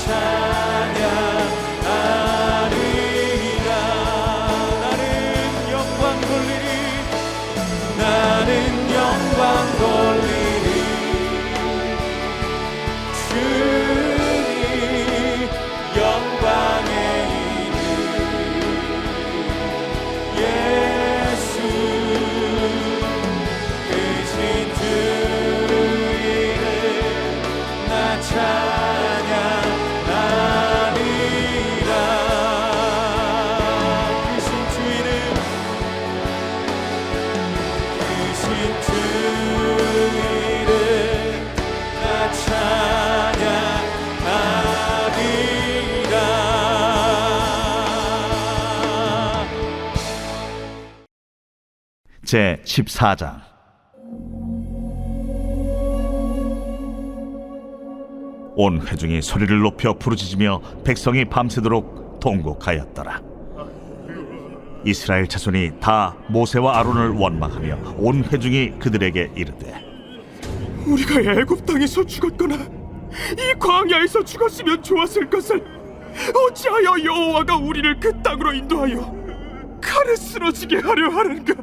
찬양하리라. 나는 영광 돌리리. 나는 영광 돌리리. 주님 영광의 이름 예수 크신 주 이름 나 찬양하리라. 크신 주 이름 크신 주 이름 나 찬양하리라. 제 14장. 온 회중이 소리를 높여 부르짖으며 백성이 밤새도록 통곡하였더라. 이스라엘 자손이 다 모세와 아론을 원망하며 온 회중이 그들에게 이르되 우리가 애굽 땅에서 죽었거나 이 광야에서 죽었으면 좋았을 것을 어찌하여 여호와가 우리를 그 땅으로 인도하여 칼에 쓰러지게 하려 하는가?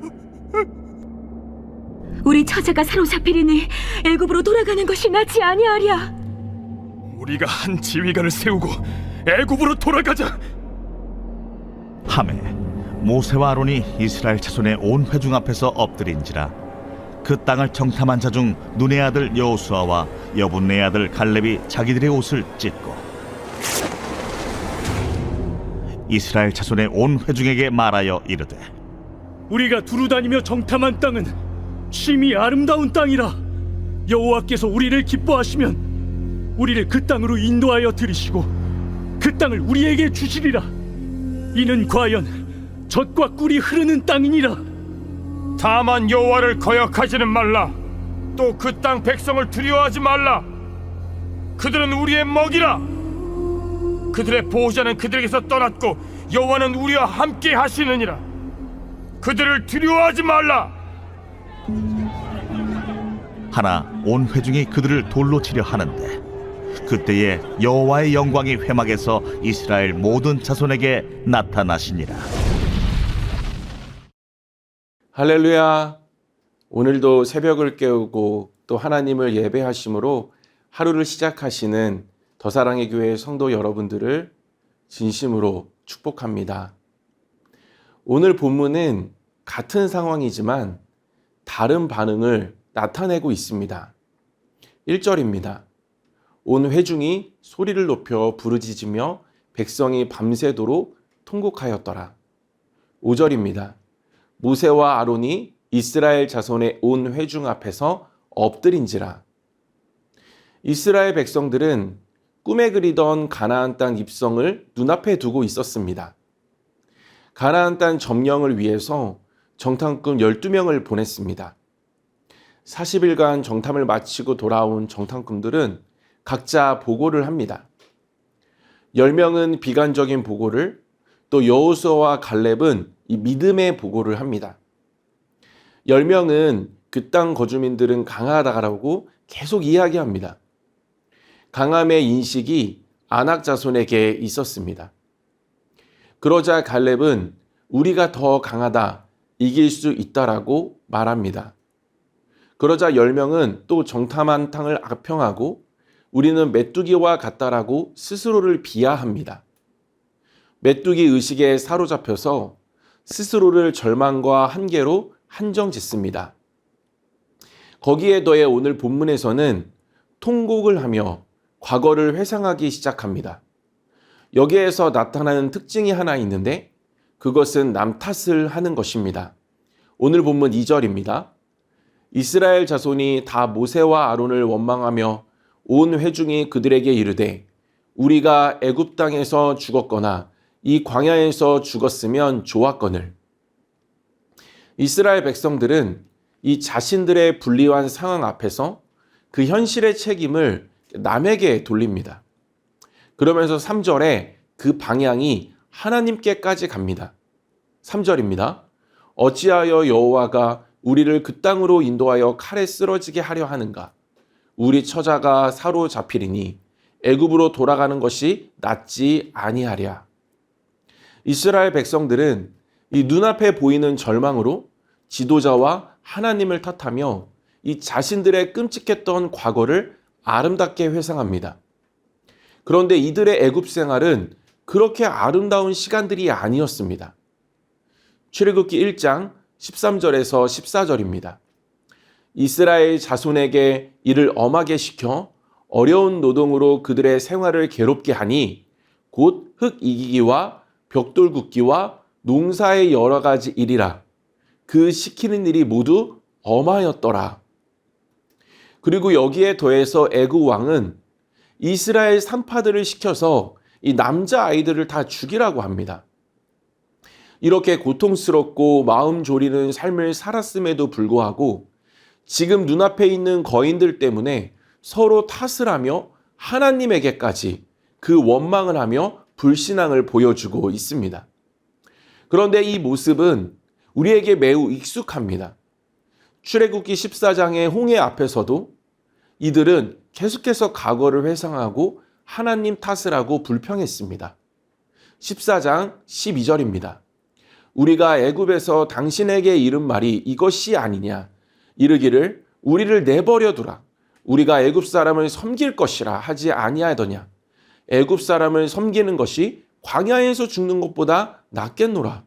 우리 처자가 사로잡히리니 애굽으로 돌아가는 것이 낫지 아니하랴. 우리가 한 지휘관을 세우고 애굽으로 돌아가자. 하매 모세와 아론이 이스라엘 자손의 온 회중 앞에서 엎드린지라. 그 땅을 정탐한 자 중 눈의 아들 여호수아와 여분네 아들 갈렙이 자기들의 옷을 찢고 이스라엘 자손의 온 회중에게 말하여 이르되 우리가 두루다니며 정탐한 땅은 심히 아름다운 땅이라. 여호와께서 우리를 기뻐하시면 우리를 그 땅으로 인도하여 들이시고 그 땅을 우리에게 주시리라. 이는 과연 젖과 꿀이 흐르는 땅이니라. 다만 여호와를 거역하지는 말라. 또 그 땅 백성을 두려워하지 말라. 그들은 우리의 먹이라. 그들의 보호자는 그들에게서 떠났고 여호와는 우리와 함께 하시느니라. 그들을 두려워하지 말라. 하나 온 회중이 그들을 돌로 치려 하는데 그때에 여호와의 영광이 회막에서 이스라엘 모든 자손에게 나타나시니라. 할렐루야. 오늘도 새벽을 깨우고 또 하나님을 예배하심으로 하루를 시작하시는 더사랑의 교회 성도 여러분들을 진심으로 축복합니다. 오늘 본문은 같은 상황이지만 다른 반응을 나타내고 있습니다. 1절입니다. 온 회중이 소리를 높여 부르짖으며 백성이 밤새도록 통곡하였더라. 5절입니다. 모세와 아론이 이스라엘 자손의 온 회중 앞에서 엎드린지라. 이스라엘 백성들은 꿈에 그리던 가나안 땅 입성을 눈앞에 두고 있었습니다. 가나안 땅 점령을 위해서 정탐꾼 12명을 보냈습니다. 40일간 정탐을 마치고 돌아온 정탐꾼들은 각자 보고를 합니다. 10명은 비관적인 보고를, 또 여호수아와 갈렙은 이 믿음의 보고를 합니다. 10명은 그 땅 거주민들은 강하다라고 계속 이야기합니다. 강함의 인식이 아낙 자손에게 있었습니다. 그러자 갈렙은 우리가 더 강하다, 이길 수 있다라고 말합니다. 그러자 10명은 또 정탐한 땅을 악평하고 우리는 메뚜기와 같다라고 스스로를 비하합니다. 메뚜기 의식에 사로잡혀서 스스로를 절망과 한계로 한정짓습니다. 거기에 더해 오늘 본문에서는 통곡을 하며 과거를 회상하기 시작합니다. 여기에서 나타나는 특징이 하나 있는데 그것은 남 탓을 하는 것입니다. 오늘 본문 2절입니다. 이스라엘 자손이 다 모세와 아론을 원망하며 온 회중이 그들에게 이르되 우리가 애굽 땅에서 죽었거나 이 광야에서 죽었으면 좋았거늘. 이스라엘 백성들은 이 자신들의 불리한 상황 앞에서 그 현실의 책임을 남에게 돌립니다. 그러면서 3절에 그 방향이 하나님께까지 갑니다. 3절입니다. 어찌하여 여호와가 우리를 그 땅으로 인도하여 칼에 쓰러지게 하려 하는가? 우리 처자가 사로잡히리니 애굽으로 돌아가는 것이 낫지 아니하랴. 이스라엘 백성들은 이 눈앞에 보이는 절망으로 지도자와 하나님을 탓하며 이 자신들의 끔찍했던 과거를 아름답게 회상합니다. 그런데 이들의 애굽 생활은 그렇게 아름다운 시간들이 아니었습니다. 출애굽기 1장 13절에서 14절입니다. 이스라엘 자손에게 이를 엄하게 시켜 어려운 노동으로 그들의 생활을 괴롭게 하니 곧 흙 이기기와 벽돌 굽기와 농사의 여러 가지 일이라. 그 시키는 일이 모두 엄하였더라. 그리고 여기에 더해서 애굽 왕은 이스라엘 산파들을 시켜서 이 남자 아이들을 다 죽이라고 합니다. 이렇게 고통스럽고 마음 졸이는 삶을 살았음에도 불구하고 지금 눈앞에 있는 거인들 때문에 서로 탓을 하며 하나님에게까지 그 원망을 하며 불신앙을 보여주고 있습니다. 그런데 이 모습은 우리에게 매우 익숙합니다. 출애굽기 14장의 홍해 앞에서도 이들은 계속해서 과거를 회상하고 하나님 탓을 하고 불평했습니다. 14장 12절입니다. 우리가 애굽에서 당신에게 이른 말이 이것이 아니냐. 이르기를 우리를 내버려 두라. 우리가 애굽 사람을 섬길 것이라 하지 아니하더냐. 애굽 사람을 섬기는 것이 광야에서 죽는 것보다 낫겠노라.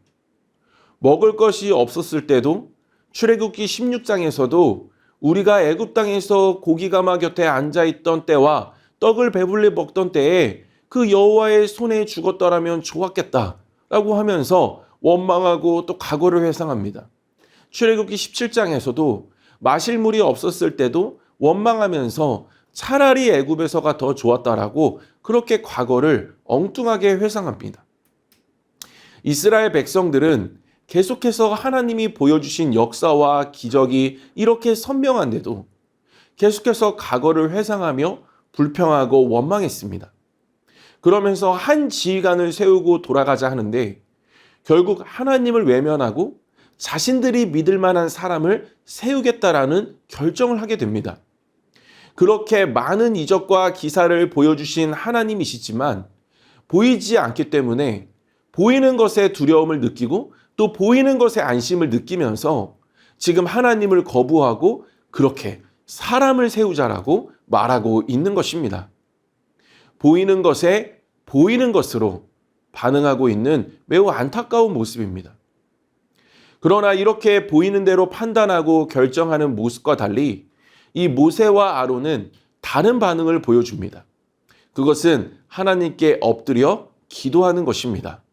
먹을 것이 없었을 때도 출애굽기 16장에서도 우리가 애굽 땅에서 고기가마 곁에 앉아있던 때와 떡을 배불리 먹던 때에 그 여호와의 손에 죽었더라면 좋았겠다라고 하면서 원망하고 또 과거를 회상합니다. 출애굽기 17장에서도 마실 물이 없었을 때도 원망하면서 차라리 애굽에서가 더 좋았다라고 그렇게 과거를 엉뚱하게 회상합니다. 이스라엘 백성들은 계속해서 하나님이 보여주신 역사와 기적이 이렇게 선명한데도 계속해서 과거를 회상하며 불평하고 원망했습니다. 그러면서 한 지휘관을 세우고 돌아가자 하는데 결국 하나님을 외면하고 자신들이 믿을 만한 사람을 세우겠다라는 결정을 하게 됩니다. 그렇게 많은 이적과 기사를 보여주신 하나님이시지만 보이지 않기 때문에 보이는 것에 두려움을 느끼고 또 보이는 것에 안심을 느끼면서 지금 하나님을 거부하고 그렇게 사람을 세우자라고 말하고 있는 것입니다. 보이는 것에 보이는 것으로 반응하고 있는 매우 안타까운 모습입니다. 그러나 이렇게 보이는 대로 판단하고 결정하는 모습과 달리 이 모세와 아론은 다른 반응을 보여줍니다. 그것은 하나님께 엎드려 기도하는 것입니다.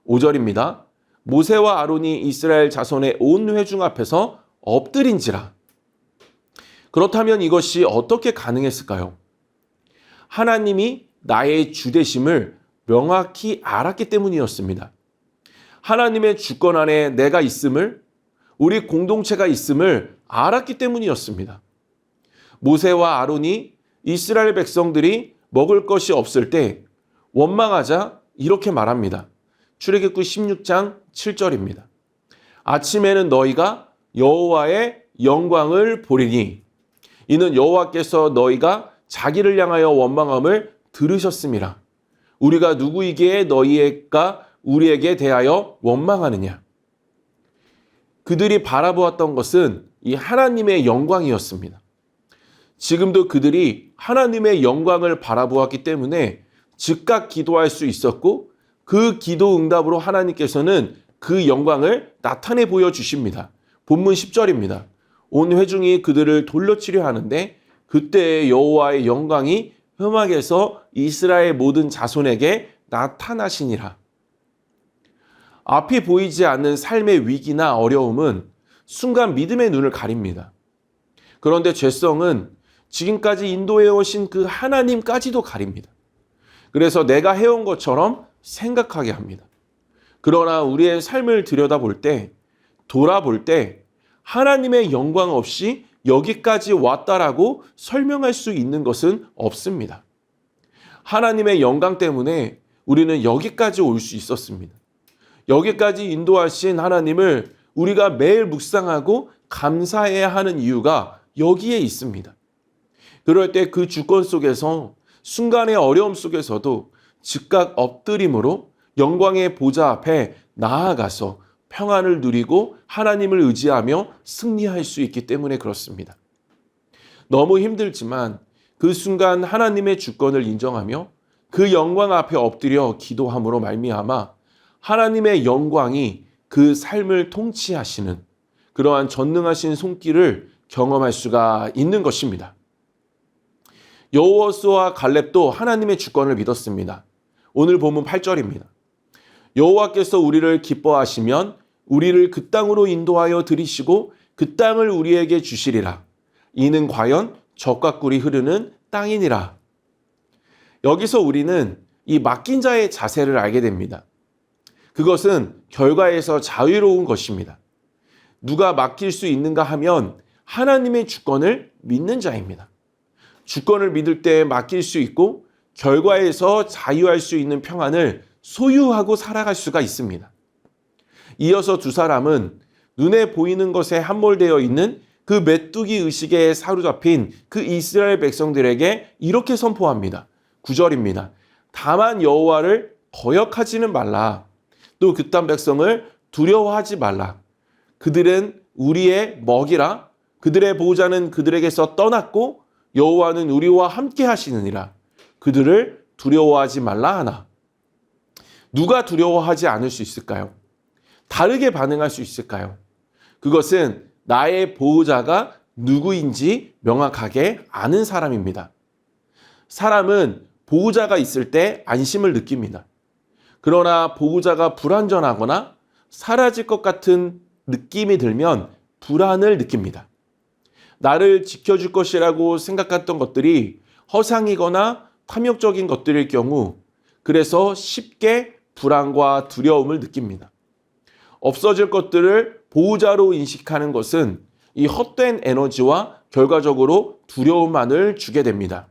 5절입니다. 모세와 아론이 이스라엘 자손의 온 회중 앞에서 엎드린지라. 그렇다면 이것이 어떻게 가능했을까요? 하나님이 나의 주되심을 명확히 알았기 때문이었습니다. 하나님의 주권 안에 내가 있음을, 우리 공동체가 있음을 알았기 때문이었습니다. 모세와 아론이 이스라엘 백성들이 먹을 것이 없을 때 원망하자 이렇게 말합니다. 출애굽기 16장 7절입니다. 아침에는 너희가 여호와의 영광을 보리니 이는 여호와께서 너희가 자기를 향하여 원망함을 들으셨음이라. 우리가 누구이기에 너희가 우리에게 대하여 원망하느냐. 그들이 바라보았던 것은 이 하나님의 영광이었습니다. 지금도 그들이 하나님의 영광을 바라보았기 때문에 즉각 기도할 수 있었고 그 기도 응답으로 하나님께서는 그 영광을 나타내 보여주십니다. 본문 10절입니다. 온 회중이 그들을 돌려치려 하는데 그때 여호와의 영광이 흠악에서 이스라엘 모든 자손에게 나타나시니라. 앞이 보이지 않는 삶의 위기나 어려움은 순간 믿음의 눈을 가립니다. 그런데 죄성은 지금까지 인도해 오신 그 하나님까지도 가립니다. 그래서 내가 해온 것처럼 생각하게 합니다. 그러나 우리의 삶을 들여다볼 때, 돌아볼 때 하나님의 영광 없이 여기까지 왔다라고 설명할 수 있는 것은 없습니다. 하나님의 영광 때문에 우리는 여기까지 올 수 있었습니다. 여기까지 인도하신 하나님을 우리가 매일 묵상하고 감사해야 하는 이유가 여기에 있습니다. 그럴 때 그 주권 속에서 순간의 어려움 속에서도 즉각 엎드림으로 영광의 보좌 앞에 나아가서 평안을 누리고 하나님을 의지하며 승리할 수 있기 때문에 그렇습니다. 너무 힘들지만 그 순간 하나님의 주권을 인정하며 그 영광 앞에 엎드려 기도함으로 말미암아 하나님의 영광이 그 삶을 통치하시는 그러한 전능하신 손길을 경험할 수가 있는 것입니다. 여호수아와 갈렙도 하나님의 주권을 믿었습니다. 오늘 본문 8절입니다. 여호와께서 우리를 기뻐하시면 우리를 그 땅으로 인도하여 들이시고 그 땅을 우리에게 주시리라. 이는 과연 젖과 꿀이 흐르는 땅이니라. 여기서 우리는 이 맡긴 자의 자세를 알게 됩니다. 그것은 결과에서 자유로운 것입니다. 누가 맡길 수 있는가 하면 하나님의 주권을 믿는 자입니다. 주권을 믿을 때 맡길 수 있고 결과에서 자유할 수 있는 평안을 소유하고 살아갈 수가 있습니다. 이어서 두 사람은 눈에 보이는 것에 함몰되어 있는 그 메뚜기 의식에 사로잡힌 그 이스라엘 백성들에게 이렇게 선포합니다. 9절입니다. 다만 여호와를 거역하지는 말라. 또 그 땅 백성을 두려워하지 말라. 그들은 우리의 먹이라. 그들의 보호자는 그들에게서 떠났고 여호와는 우리와 함께 하시느니라. 그들을 두려워하지 말라 하나. 누가 두려워하지 않을 수 있을까요? 다르게 반응할 수 있을까요? 그것은 나의 보호자가 누구인지 명확하게 아는 사람입니다. 사람은 보호자가 있을 때 안심을 느낍니다. 그러나 보호자가 불완전하거나 사라질 것 같은 느낌이 들면 불안을 느낍니다. 나를 지켜줄 것이라고 생각했던 것들이 허상이거나 탐욕적인 것들일 경우 그래서 쉽게 불안과 두려움을 느낍니다. 없어질 것들을 보호자로 인식하는 것은 이 헛된 에너지와 결과적으로 두려움만을 주게 됩니다.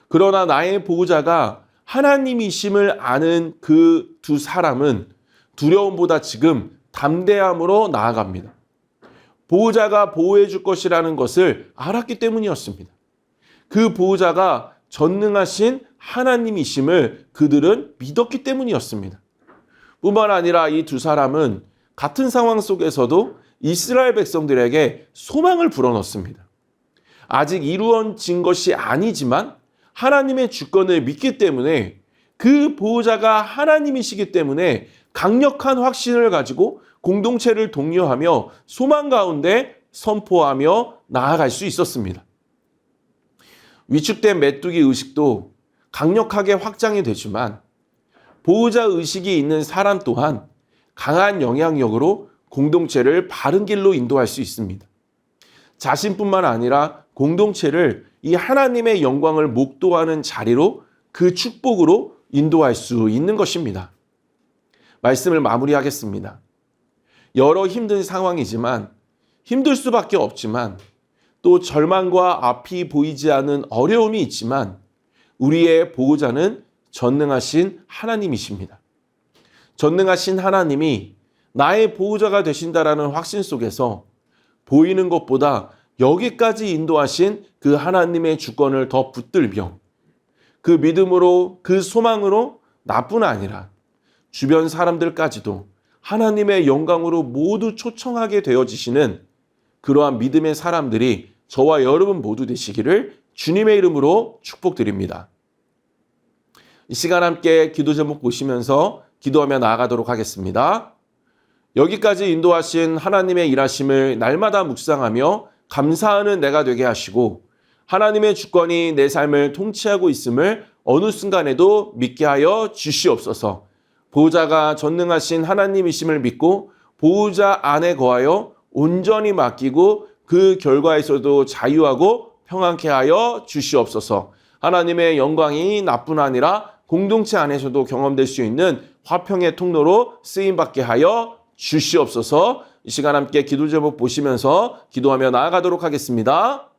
그러나 나의 보호자가 하나님이심을 아는 그 두 사람은 두려움보다 지금 담대함으로 나아갑니다. 보호자가 보호해 줄 것이라는 것을 알았기 때문이었습니다. 그 보호자가 전능하신 하나님이심을 그들은 믿었기 때문이었습니다. 뿐만 아니라 이 두 사람은 같은 상황 속에서도 이스라엘 백성들에게 소망을 불어넣습니다. 아직 이루어진 것이 아니지만 하나님의 주권을 믿기 때문에 그 보호자가 하나님이시기 때문에 강력한 확신을 가지고 공동체를 독려하며 소망 가운데 선포하며 나아갈 수 있었습니다. 위축된 메뚜기 의식도 강력하게 확장이 되지만 보호자 의식이 있는 사람 또한 강한 영향력으로 공동체를 바른 길로 인도할 수 있습니다. 자신뿐만 아니라 공동체를 이 하나님의 영광을 목도하는 자리로 그 축복으로 인도할 수 있는 것입니다. 말씀을 마무리하겠습니다. 여러 힘든 상황이지만 힘들 수밖에 없지만 또 절망과 앞이 보이지 않는 어려움이 있지만 우리의 보호자는 전능하신 하나님이십니다. 전능하신 하나님이 나의 보호자가 되신다라는 확신 속에서 보이는 것보다 여기까지 인도하신 그 하나님의 주권을 더 붙들며 그 믿음으로 그 소망으로 나뿐 아니라 주변 사람들까지도 하나님의 영광으로 모두 초청하게 되어지시는 그러한 믿음의 사람들이 저와 여러분 모두 되시기를 주님의 이름으로 축복드립니다. 이 시간 함께 기도 제목 보시면서 기도하며 나아가도록 하겠습니다. 여기까지 인도하신 하나님의 일하심을 날마다 묵상하며 감사하는 내가 되게 하시고 하나님의 주권이 내 삶을 통치하고 있음을 어느 순간에도 믿게 하여 주시옵소서. 보호자가 전능하신 하나님이심을 믿고 보호자 안에 거하여 온전히 맡기고 그 결과에서도 자유하고 평안케 하여 주시옵소서. 하나님의 영광이 나뿐 아니라 공동체 안에서도 경험될 수 있는 화평의 통로로 쓰임받게 하여 주시옵소서. 이 시간 함께 기도 제목 보시면서 기도하며 나아가도록 하겠습니다.